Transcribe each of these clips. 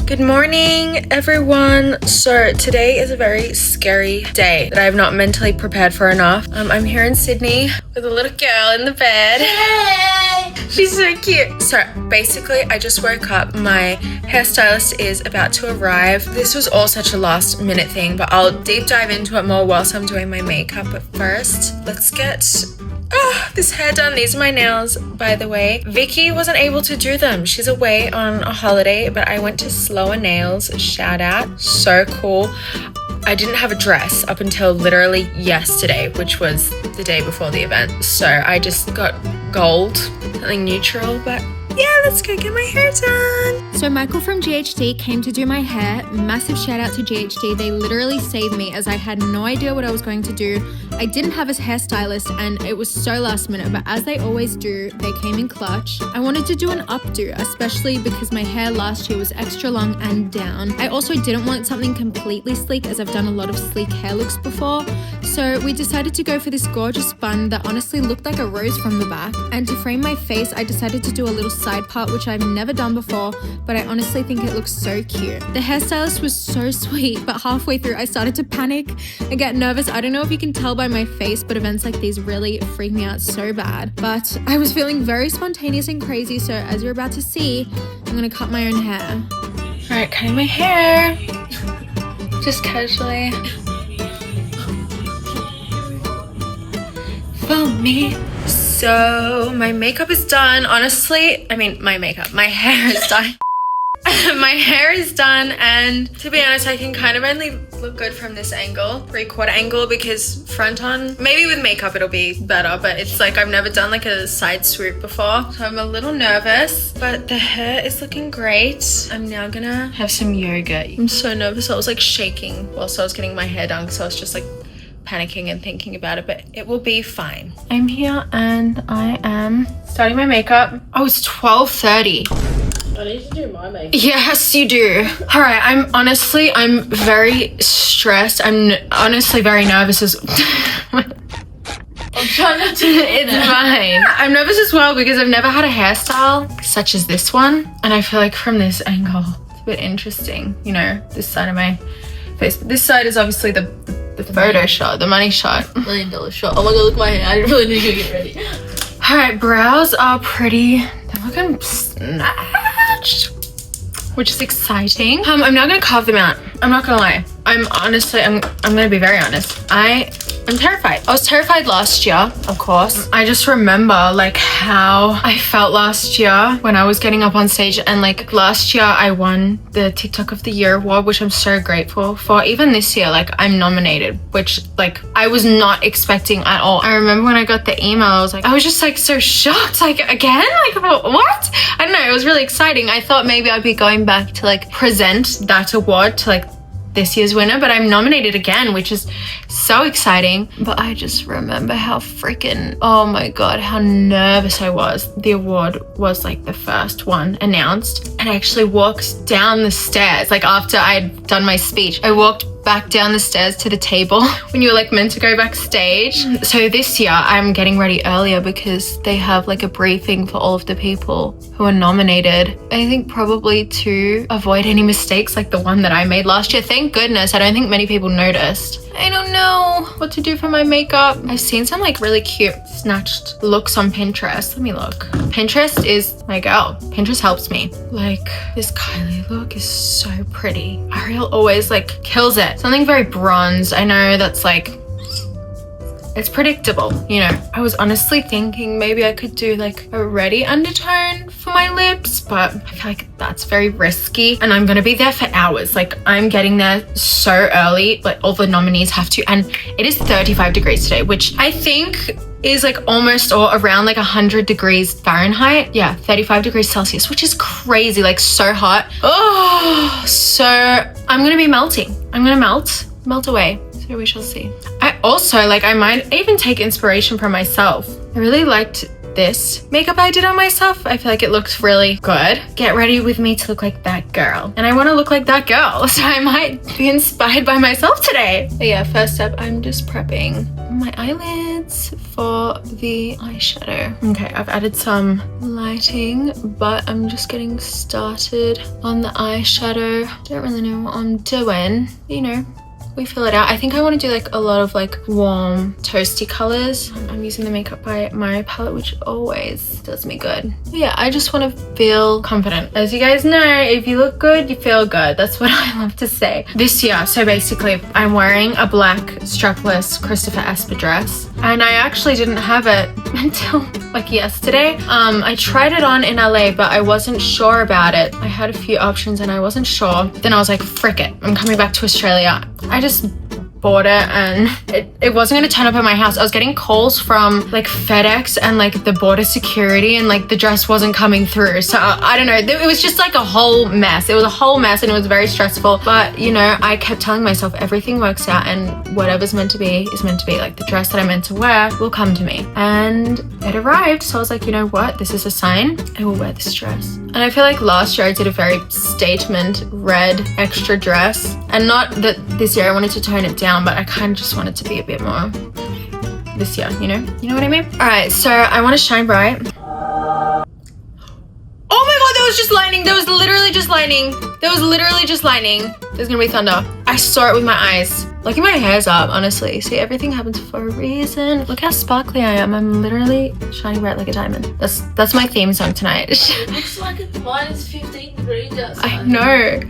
Good morning, everyone. So today is a very scary day that I have not mentally prepared for enough. I'm here in Sydney with a little girl in the bed. Hey! She's so cute. So basically, I just woke up. My hairstylist is about to arrive. This was all such a last minute thing, but I'll deep dive into it more whilst I'm doing my makeup. But first, let's get this hair done. These are my nails, by the way. Vicky wasn't able to do them. She's away on a holiday, but I went to Slower Nails. Shout out. So cool. I didn't have a dress up until literally yesterday, which was the day before the event. So I just got gold, something neutral, but yeah, let's go get my hair done. So Michael from GHD came to do my hair. Massive shout out to GHD. They literally saved me as I had no idea what I was going to do. I didn't have a hairstylist and it was so last minute, but as they always do, they came in clutch. I wanted to do an updo, especially because my hair last year was extra long and down. I also didn't want something completely sleek as I've done a lot of sleek hair looks before. So we decided to go for this gorgeous bun that honestly looked like a rose from the back. And to frame my face, I decided to do a little side part, which I've never done before, but I honestly think it looks so cute. The hairstylist was so sweet, but halfway through I started to panic and get nervous. I don't know if you can tell by my face, but events like these really freak me out so bad. But I was feeling very spontaneous and crazy, so as you're about to see, I'm gonna cut my own hair. All right, cutting my hair. Just casually. Follow me. So my makeup is done. Honestly, my hair is done. My hair is done, and to be honest, I can kind of only look good from this angle, 3/4 angle, because front on, maybe with makeup it'll be better, but it's like I've never done like a side swoop before, so I'm a little nervous, but the hair is looking great. I'm now gonna have some yoga. I'm so nervous. I was like shaking whilst I was getting my hair done, because I was just like panicking and thinking about it, but it will be fine. I'm here and I am starting my makeup. Oh, it's 12:30. I need to do my makeup. Yes, you do. All right, I'm very stressed. I'm honestly very nervous as I'm trying not to. It's fine. I'm nervous as well because I've never had a hairstyle such as this one, and I feel like from this angle it's a bit interesting, you know, this side of my face. But this side is obviously the photo shot, the money shot. $1 million shot. Oh my god, look at my hair. I really need to get ready. All right, brows are pretty. They're looking snatched, which is exciting. I'm now gonna carve them out. I'm not gonna lie. I'm gonna be very honest. I'm terrified. I was terrified last year, of course. I just remember like how I felt last year when I was getting up on stage, and like last year I won the TikTok of the Year award, which I'm so grateful for. Even this year, like I'm nominated, which like I was not expecting at all. I remember when I got the email, I was just like so shocked, like again, like what? I don't know, it was really exciting. I thought maybe I'd be going back to like present that award to like this year's winner, but I'm nominated again, which is so exciting. But I just remember how freaking, oh my god, how nervous I was. The award was like the first one announced, and I actually walked down the stairs, like after I'd done my speech, I walked back down the stairs to the table when you were like meant to go backstage. So this year I'm getting ready earlier because they have like a briefing for all of the people who are nominated. I think probably to avoid any mistakes like the one that I made last year. Thank goodness, I don't think many people noticed. I don't know what to do for my makeup. I've seen some like really cute snatched looks on Pinterest. Let me look. Pinterest is my girl. Pinterest helps me. Like this Kylie look is so pretty. Ariel always like kills it. Something very bronze. I know that's like, it's predictable, you know. I was honestly thinking maybe I could do like a reddy undertone for my lips, but I feel like that's very risky, and I'm gonna be there for hours. Like I'm getting there so early, like all the nominees have to, and it is 35 degrees today, which I think is like almost or around like 100 degrees Fahrenheit. Yeah, 35 degrees Celsius, which is crazy, like so hot. Oh, so I'm gonna be melting. I'm gonna melt away. So we shall see. I also like, I might even take inspiration from myself. I really liked this makeup I did on myself. I feel like it looks really good. Get ready with me to look like that girl. And I want to look like that girl. So I might be inspired by myself today. But yeah, first up, I'm just prepping my eyelids. palettes for the eyeshadow. Okay, I've added some lighting, but I'm just getting started on the eyeshadow. Don't really know what I'm doing, you know. We fill it out. I think I want to do like a lot of like warm toasty colors. I'm using the Makeup by My palette, which always does me good. But yeah, I just want to feel confident. As you guys know, if you look good, you feel good. That's what I love to say. This year, so basically I'm wearing a black strapless Christopher Esper dress, and I actually didn't have it until like yesterday. I tried it on in LA, but I wasn't sure about it. I had a few options and I wasn't sure. Then I was like, frick it, I'm coming back to Australia. I just bought it, and it wasn't going to turn up at my house. I was getting calls from like FedEx and like the border security, and like the dress wasn't coming through. So I don't know, it was just like a whole mess. It was a whole mess and it was very stressful. But you know, I kept telling myself everything works out, and whatever's meant to be is meant to be. Like the dress that I meant to wear will come to me, and it arrived. So I was like, you know what, this is a sign. I will wear this dress. And I feel like last year I did a very statement red extra dress, and not that this year I wanted to tone it down, but I kind of just wanted to be a bit more this year, you know what I mean? All right, so I want to shine bright. Oh my god, there was just lightning. There was literally just lightning. There was literally just lightning. There's gonna be thunder. I saw it with my eyes. Lucky my hair's up, honestly. See, everything happens for a reason. Look how sparkly I am. I'm literally shining bright like a diamond. That's my theme song tonight. It looks like it's minus 15 degrees outside. I know.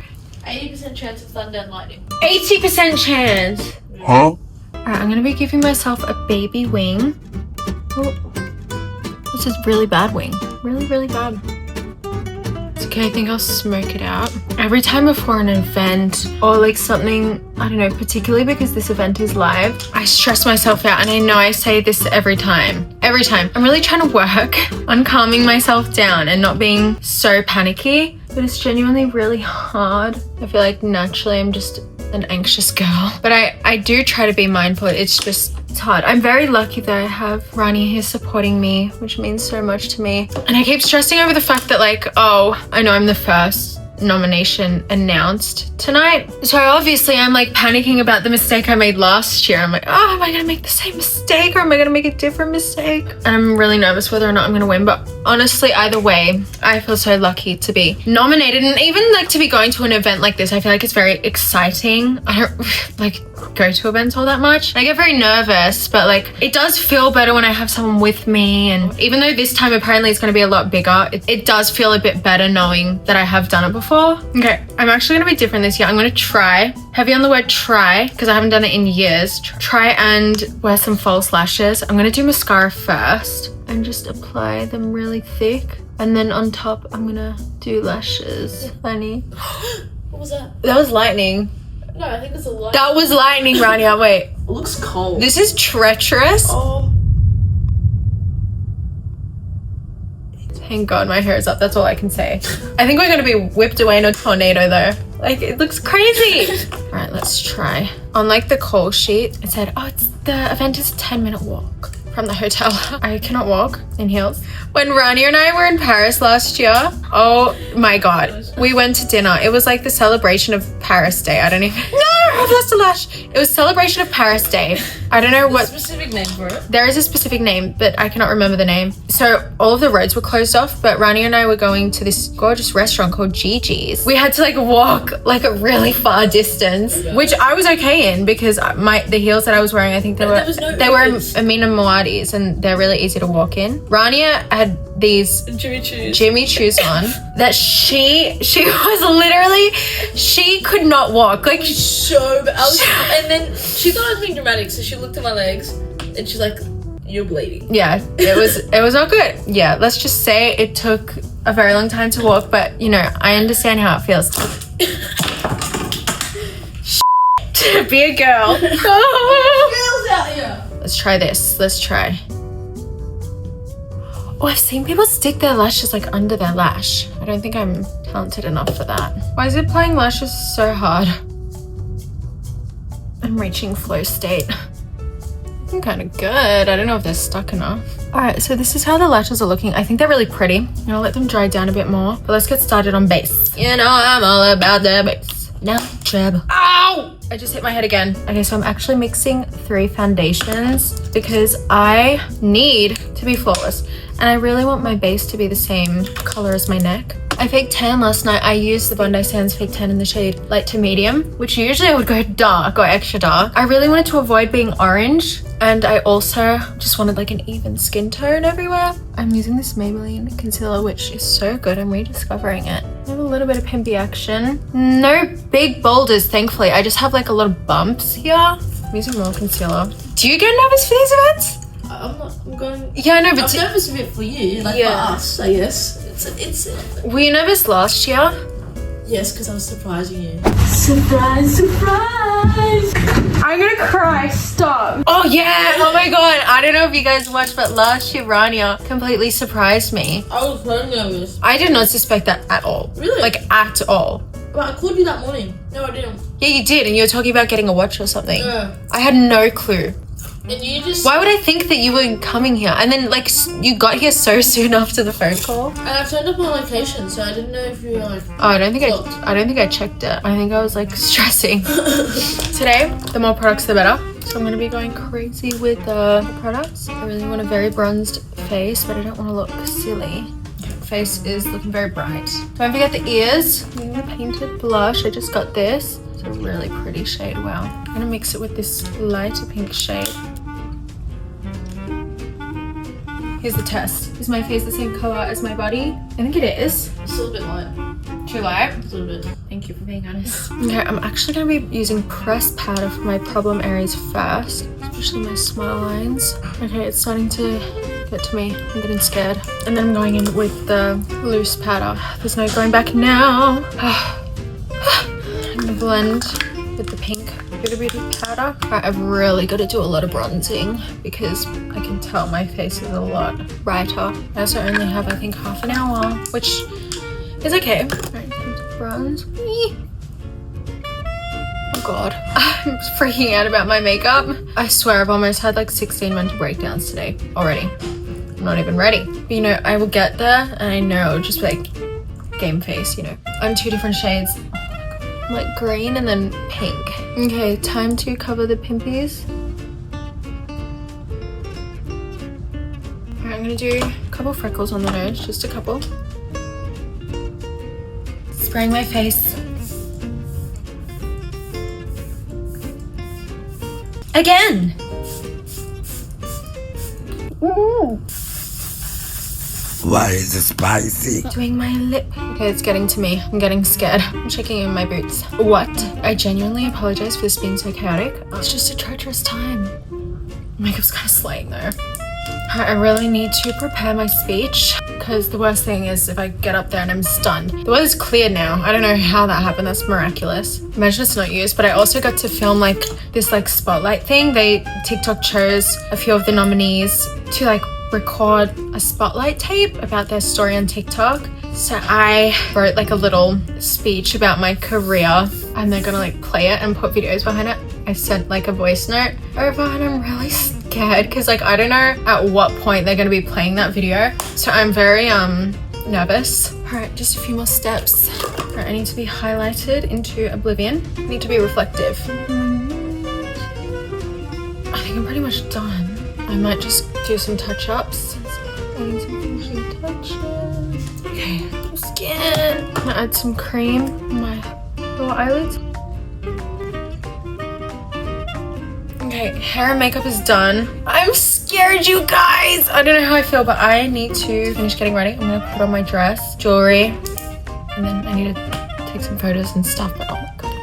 80% chance of thunder and lightning. 80% chance. Huh? Alright, I'm gonna be giving myself a baby wing. Oh, this is really bad wing. Really, really bad. It's okay, I think I'll smoke it out. Every time before an event or like something, I don't know, particularly because this event is live, I stress myself out, and I know I say this every time. Every time. I'm really trying to work on calming myself down and not being so panicky, but it's genuinely really hard. I feel like naturally I'm just an anxious girl, but I do try to be mindful. It's hard. I'm very lucky that I have Rani here supporting me, which means so much to me. And I keep stressing over the fact that like, oh, I know I'm the first nomination announced tonight. So obviously I'm like panicking about the mistake I made last year. I'm like, oh, am I gonna make the same mistake, or am I gonna make a different mistake? And I'm really nervous whether or not I'm gonna win, but honestly, either way, I feel so lucky to be nominated, and even like to be going to an event like this. I feel like it's very exciting. I don't like go to events all that much. I get very nervous, but like it does feel better when I have someone with me. And even though this time apparently it's going to be a lot bigger, it does feel a bit better knowing that I have done it before. Okay, I'm actually going to be different this year. I'm going to try, heavy on the word try, because I haven't done it in years, try and wear some false lashes. I'm going to do mascara first and just apply them really thick, and then on top I'm going to do lashes. Funny. What was that? That was lightning. No, I think it's a light. That was lightning, Rania. Wait. It looks cold. This is treacherous. Oh. Thank God my hair is up. That's all I can say. I think we're going to be whipped away in a tornado though. Like, it looks crazy. All right, let's try. On like the call sheet, it said, oh, the event is a 10-minute walk from the hotel. I cannot walk in heels. When Rania and I were in Paris last year, oh my God, we went to dinner. It was like the celebration of Paris Day. I don't even know. I've lost a lash. It was celebration of Paris Day. I don't know what specific name for it. There is a specific name, but I cannot remember the name. So all of the roads were closed off, but Rania and I were going to this gorgeous restaurant called Gigi's. We had to like walk like a really far distance, which I was okay in because the heels that I was wearing, I think they were Amina Muaddi's, and they're really easy to walk in. Rania had these Jimmy Choos on that she was literally, she could not walk. Like So bad. And then she thought I was being dramatic, so she looked at my legs and she's like, you're bleeding. Yeah, it was not good. Yeah, let's just say it took a very long time to walk, but you know, I understand how it feels to be a girl. Girls out here. Let's try this. Let's try. Oh, I've seen people stick their lashes like under their lash. I don't think I'm talented enough for that. Why is applying lashes so hard? I'm reaching flow state. I'm kind of good. I don't know if they're stuck enough. All right, so this is how the lashes are looking. I think they're really pretty. I'll let them dry down a bit more, but let's get started on base. You know, I'm all about the base. No trouble. Ow! I just hit my head again. Okay, so I'm actually mixing 3 foundations because I need to be flawless. And I really want my base to be the same color as my neck. I faked tan last night. I used the Bondi Sands fake tan in the shade light to medium, which usually I would go dark or extra dark. I really wanted to avoid being orange, and I also just wanted like an even skin tone everywhere. I'm using this Maybelline concealer, which is so good. I'm rediscovering it. I have a little bit of pimpy action. No big boulders, thankfully. I just have like a lot of bumps here. I'm using more concealer. Do you get nervous for these events? I'm going. Yeah, I know, but I'm nervous a bit for you, like for us, I guess. It's. Were you nervous last year? Yes, because I was surprising you. Surprise, surprise! I'm gonna cry. Stop. Oh yeah. Oh my god. I don't know if you guys watched, but last year Rania completely surprised me. I was so nervous. I did not suspect that at all. Really? Like at all. But I called you that morning. No, I didn't. Yeah, you did, and you were talking about getting a watch or something. Yeah. I had no clue. And you just. Why would I think that you were coming here? And then like you got here so soon after the phone call. And I turned up on location, so I didn't know if you were like. Oh, I don't think I checked it. I think I was like stressing. Today, the more products the better. So I'm gonna be going crazy with the products. I really want a very bronzed face, but I don't want to look silly. Face is looking very bright. Don't forget the ears. I'm using a painted blush. I just got this. It's a really pretty shade. Wow. I'm gonna mix it with this lighter pink shade. Here's the test. Is my face the same color as my body? I think it is. It's a little bit light. Too light? A little bit. Thank you for being honest. Okay, I'm actually gonna be using pressed powder for my problem areas first, especially my smile lines. Okay, it's starting to get to me. I'm getting scared. And then I'm going in with the loose powder. There's no going back now. I'm gonna blend with the pink Beauty powder. I've really got to do a lot of bronzing because I can tell my face is a lot brighter. I also only have, I think, half an hour, which is okay. Alright, time to bronze. Oh god, I'm freaking out about my makeup. I swear I've almost had like 16 mental breakdowns today already. I'm not even ready. But you know, I will get there and I know it'll just be like game face, you know. I'm 2 different shades. Like green and then pink. Okay, time to cover the pimpies. Alright, I'm gonna do a couple freckles on the nose, just a couple. Spraying my face. Again! Ooh. Why is it spicy? Doing my lip. Okay, it's getting to me. I'm getting scared. I'm checking in my boots. What? I genuinely apologize for this being so chaotic. It's just a treacherous time. Makeup's kind of slaying though. I really need to prepare my speech because the worst thing is if I get up there and I'm stunned. The weather's cleared now. I don't know how that happened. That's miraculous. Imagine it's not used, but I also got to film like this like spotlight thing. TikTok chose a few of the nominees to like record a spotlight tape about their story on TikTok. So I wrote like a little speech about my career and they're gonna like play it and put videos behind it. I sent like a voice note over and I'm really scared because like I don't know at what point they're gonna be playing that video. So I'm very nervous. All right, just a few more steps. All right, I need to be highlighted into oblivion. I need to be reflective. I think I'm pretty much done. I might just do some touch-ups. Adding some finishing touches. Okay, skin. I'm gonna add some cream on my lower eyelids. Okay, hair and makeup is done. I'm scared, you guys. I don't know how I feel, but I need to finish getting ready. I'm gonna put on my dress, jewelry, and then I need to take some photos and stuff, but oh my god.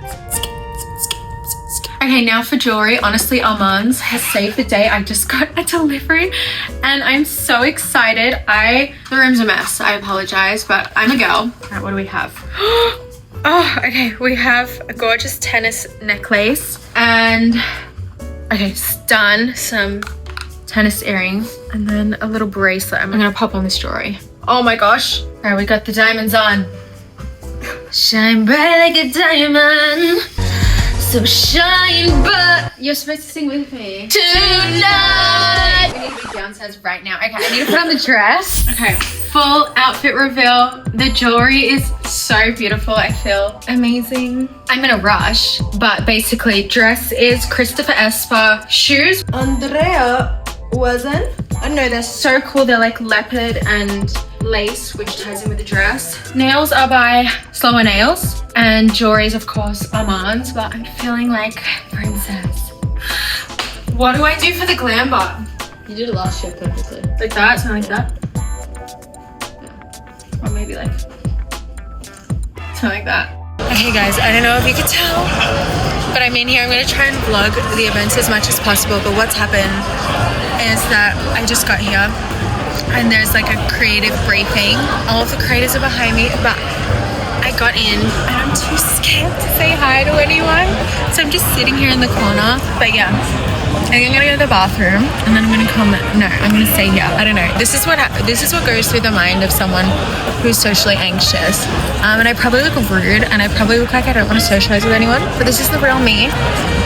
Okay, now for jewelry. Honestly, Armand's has saved the day. I just got a delivery and I'm so excited. The room's a mess. I apologize, but I'm a girl. All right, what do we have? Oh, okay. We have a gorgeous tennis necklace and, okay, done some tennis earrings and then a little bracelet. I'm gonna pop on this jewelry. Oh my gosh. All right, we got the diamonds on. Shine bright like a diamond. So shine, but you're supposed to sing with me tonight. We need to be downstairs right now. Okay, I need to put on the dress. Okay, full outfit reveal. The jewelry is so beautiful. I feel amazing. I'm in a rush, but basically dress is Christopher Esper. Shoes, Andrea wasn't. I don't know, they're so cool. They're like leopard and lace, which ties in with the dress. Nails are by Slower Nails, and jewelry is of course Armand's, but I'm feeling like princess. What do I do for the glam bar? You did it last year perfectly. Like that, something like that. Or maybe like something like that. Okay guys, I don't know if you could tell, but I'm in here. I'm gonna try and vlog the events as much as possible, but what's happened is that I just got here and there's like a creative briefing. All of the creators are behind me, but I got in and I'm too scared to say hi to anyone. So I'm just sitting here in the corner, but yeah. I think I'm gonna go to the bathroom and then I'm gonna I'm gonna stay here. I don't know. This is what goes through the mind of someone who's socially anxious. And I probably look rude and I probably look like I don't want to socialize with anyone, but this is the real me.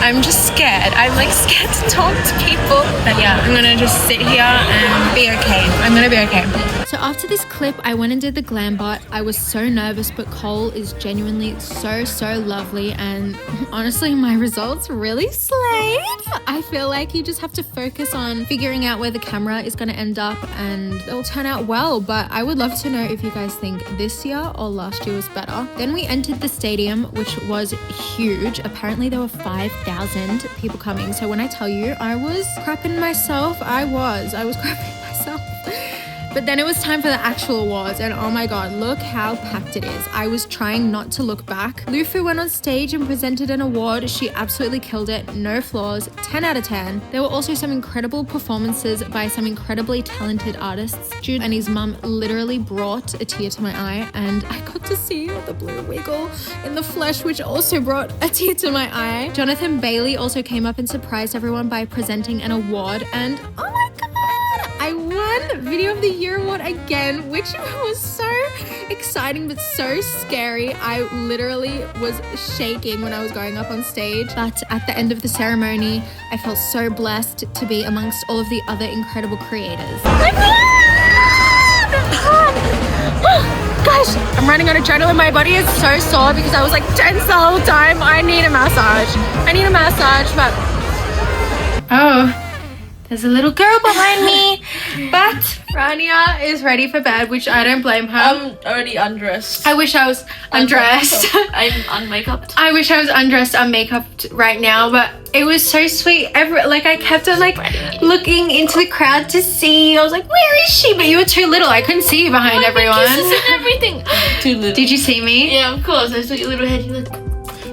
I'm just scared. I'm like scared to talk to people. But yeah, I'm gonna just sit here and be okay. I'm gonna be okay. So after this clip, I went and did the glam bot. I was so nervous, but Cole is genuinely so lovely, and honestly, my results really slayed. I feel like you just have to focus on figuring out where the camera is going to end up, and it will turn out well. But I would love to know if you guys think this year or last year was better. Then we entered the stadium, which was huge. Apparently there were 5,000 people coming. So when I tell you I was crapping myself, I was crapping myself. But then it was time for the actual awards, and oh my god, look how packed it is. I was trying not to look back. Lufu went on stage and presented an award. She absolutely killed it, no flaws, 10 out of 10. There were also some incredible performances by some incredibly talented artists. Jude and his mum literally brought a tear to my eye, and I got to see the blue wiggle in the flesh, which also brought a tear to my eye. Jonathan Bailey also came up and surprised everyone by presenting an award, and oh my god, I won Video of the Year award again, which was so exciting but so scary. I literally was shaking when I was going up on stage. But at the end of the ceremony, I felt so blessed to be amongst all of the other incredible creators. Gosh, I'm running on adrenaline. My body is so sore because I was like tense the whole time. I need a massage. But oh, there's a little girl behind me, but Rania is ready for bed, which I don't blame her. I'm already undressed. I wish I was undressed. I'm unmakeuped. I wish I was undressed, unmakeuped right now, but it was so sweet. I kept on like looking into the crowd to see. I was like, where is she? But you were too little. I couldn't see you behind everyone. Kisses and everything. Too little. Did you see me? Yeah, of course. I saw your little head. You look.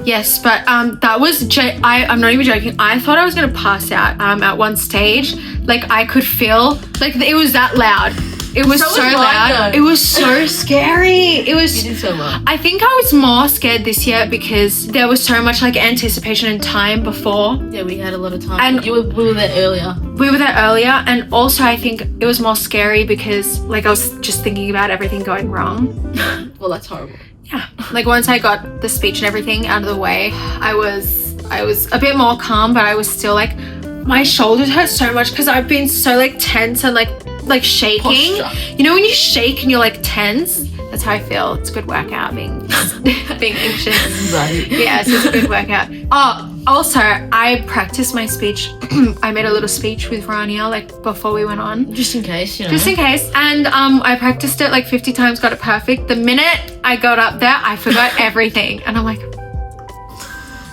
Yes, but that was I'm not even joking. I thought I was gonna pass out at one stage. Like I could feel like it was that loud. It was so loud. It was so scary. It was. You did so well. I think I was more scared this year because there was so much like anticipation and time before. Yeah, we had a lot of time. And we were there earlier. We were there earlier, and also I think it was more scary because like I was just thinking about everything going wrong. Well, that's horrible. Yeah, like once I got the speech and everything out of the way, I was a bit more calm, but I was still like, my shoulders hurt so much because I've been so like tense and like shaking. Posture. You know when you shake and you're like tense? That's how I feel. It's a good workout being anxious. Right. Yeah, it's just a good workout. Oh, also I practiced my speech. I made a little speech with Rania like before we went on. Just in case, you know. Just in case. And I practiced it like 50 times, got it perfect. The minute I got up there, I forgot everything. And I'm like,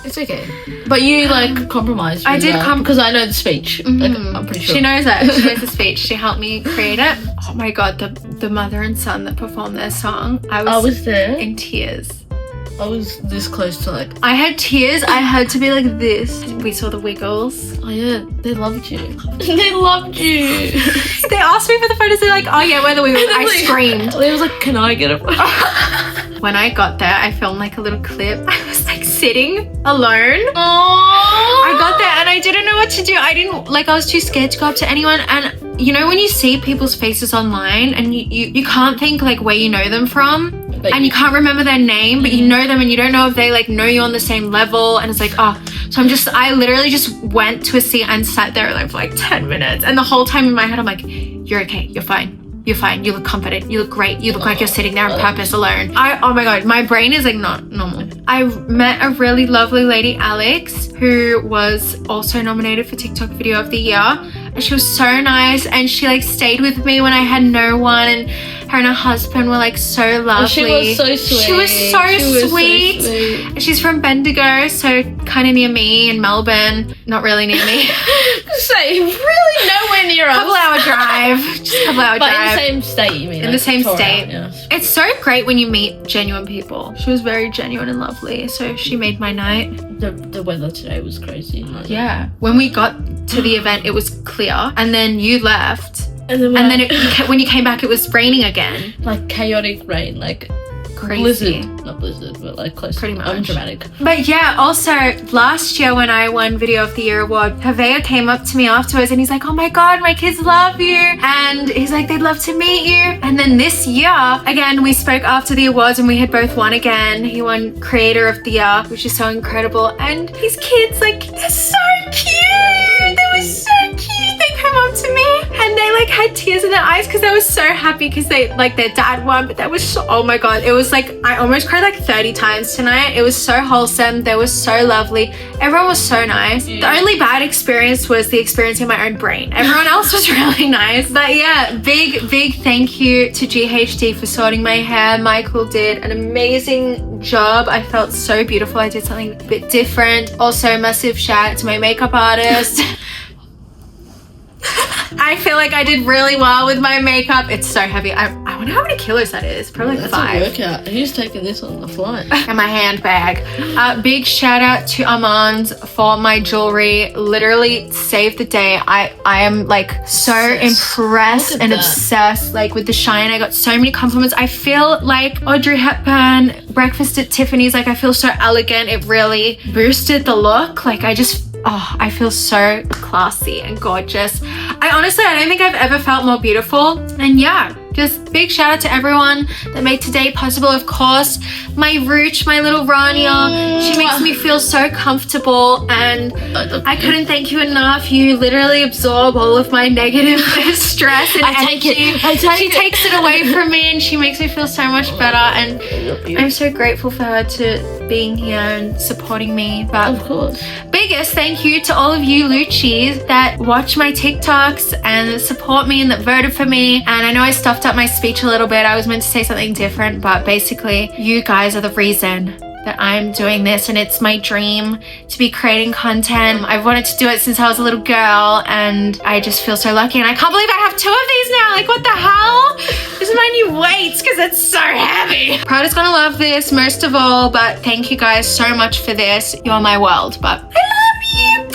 it's okay. But you like compromised. I did because I know the speech. Like, I'm pretty sure. She knows it. She knows the speech. She helped me create it. Oh my god, the mother and son that performed their song. I was there in tears. I was this close to like. I had tears. I had to be like this. We saw the Wiggles. Oh yeah, they loved you. They loved you. They asked me for the photos. They're like, oh yeah, we're the Wiggles. I screamed. Leah was like, can I get a photo? When I got there, I filmed like a little clip. I was like sitting alone. Aww. I got there and I didn't know what to do. I was too scared to go up to anyone. And you know when you see people's faces online and you can't think like where you know them from, and you can't remember their name, but you know them and you don't know if they like know you on the same level, and it's like, oh, so I literally just went to a seat and sat there like for like 10 minutes, and the whole time in my head I'm like, you're okay, you're fine. You're fine. You look confident. You look great. You look like you're sitting there on purpose alone. Oh my God, my brain is like not normal. I met a really lovely lady, Alex, who was also nominated for TikTok Video of the Year. And she was so nice, and she like stayed with me when I had no one, and her and her husband were like so lovely. Oh, she was so sweet. She was so sweet. And she's from Bendigo, so kind of near me in Melbourne. Not really near me. Same. Really nowhere near us. Couple-hour drive. Just a couple-hour But drive. in the same state, you mean? In like the same Victoria, state. yes. It's so great when you meet genuine people. She was very genuine and lovely, so she made my night. The weather today was crazy. Yeah. When we got to the event, it was clear, and then you left, And then, when you came back, it was raining again. like chaotic rain, like Crazy. blizzard, not blizzard, but like close. Pretty much. I'm dramatic. But yeah, also last year when I won Video of the Year award, Havea came up to me afterwards and he's like, oh my God, my kids love you. And he's like, they'd love to meet you. And then this year, again, we spoke after the awards and we had both won again. He won Creator of the Year, which is so incredible. And his kids, like, they're so cute. They were so cute. They came up to me and they like had tears in their eyes because they were so happy because they like their dad won. But that was so, oh my God, it was like I almost cried like 30 times tonight. It was so wholesome. They were so lovely. Everyone was so nice. The only bad experience was the experience in my own brain. Everyone else was really nice. But yeah, big thank you to GHD for sorting my hair. Michael did an amazing job. I felt so beautiful. I did something a bit different. Also, massive shout out to my makeup artist. I feel like I did really well with my makeup. It's so heavy. I wonder how many kilos that is. Probably like 5. That's a workout. Who's taking this on the flight? And my handbag. Big shout out to Armand for my jewelry. Literally saved the day. I am like so impressed and obsessed like with the shine. I got so many compliments. I feel like Audrey Hepburn, Breakfast at Tiffany's. Like I feel so elegant. It really boosted the look. Like I feel so classy and gorgeous. I don't think I've ever felt more beautiful. And yeah, just big shout out to everyone that made today possible. Of course, my Rooch, my little Rania. She makes me feel so comfortable and I couldn't thank you enough. You literally absorb all of my negative stress and energy. She takes it away from me and she makes me feel so much better. And I'm so grateful for her to being here and supporting me. But Of course. biggest thank you to all of you Luchis that watch my TikToks and support me and that voted for me. And I know I stuffed up my speech a little bit. I was meant to say something different, but basically you guys are the reason that I'm doing this, and it's my dream to be creating content. I've wanted to do it since I was a little girl and I just feel so lucky, and I can't believe I have 2 of these now. Like what the hell? This is my new weights because it's so heavy. Prada's gonna love this most of all, but thank you guys so much for this. You're my world, but I love you.